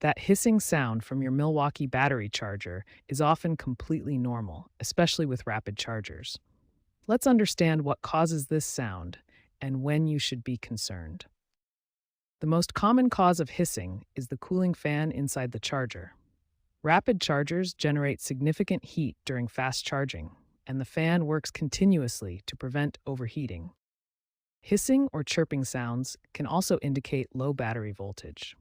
That hissing sound from your Milwaukee battery charger is often completely normal, especially with rapid chargers. Let's understand what causes this sound and when you should be concerned. The most common cause of hissing is the cooling fan inside the charger. Rapid chargers generate significant heat during fast charging, and the fan works continuously to prevent overheating. Hissing or chirping sounds can also indicate low battery voltage.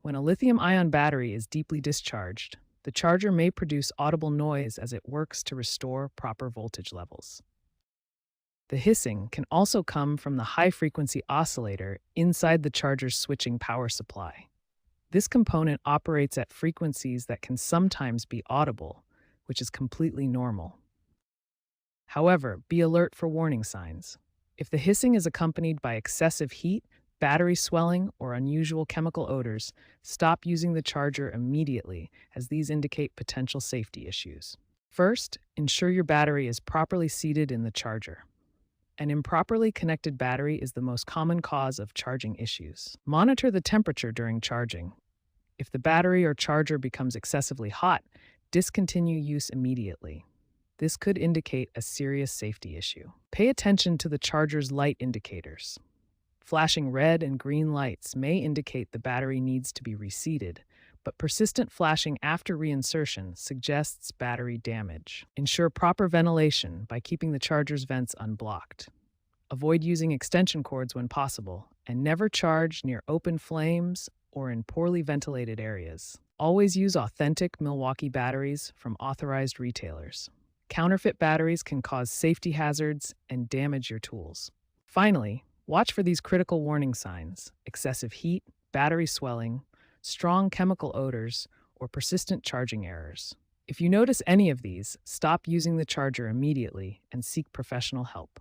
When a lithium ion battery is deeply discharged, the charger may produce audible noise as it works to restore proper voltage levels. The hissing can also come from the high-frequency oscillator inside the charger's switching power supply. This component operates at frequencies that can sometimes be audible, which is completely normal. However, be alert for warning signs. If the hissing is accompanied by excessive heat, battery swelling, or unusual chemical odors, stop using the charger immediately, as these indicate potential safety issues. First, ensure your battery is properly seated in the charger. An improperly connected battery is the most common cause of charging issues. Monitor the temperature during charging. If the battery or charger becomes excessively hot, discontinue use immediately. This could indicate a serious safety issue. Pay attention to the charger's light indicators. Flashing red and green lights may indicate the battery needs to be reseated, but persistent flashing after reinsertion suggests battery damage. Ensure proper ventilation by keeping the charger's vents unblocked. Avoid using extension cords when possible, and never charge near open flames or in poorly ventilated areas. Always use authentic Milwaukee batteries from authorized retailers. Counterfeit batteries can cause safety hazards and damage your tools. Finally, watch for these critical warning signs: excessive heat, battery swelling, strong chemical odors, or persistent charging errors. If you notice any of these, stop using the charger immediately and seek professional help.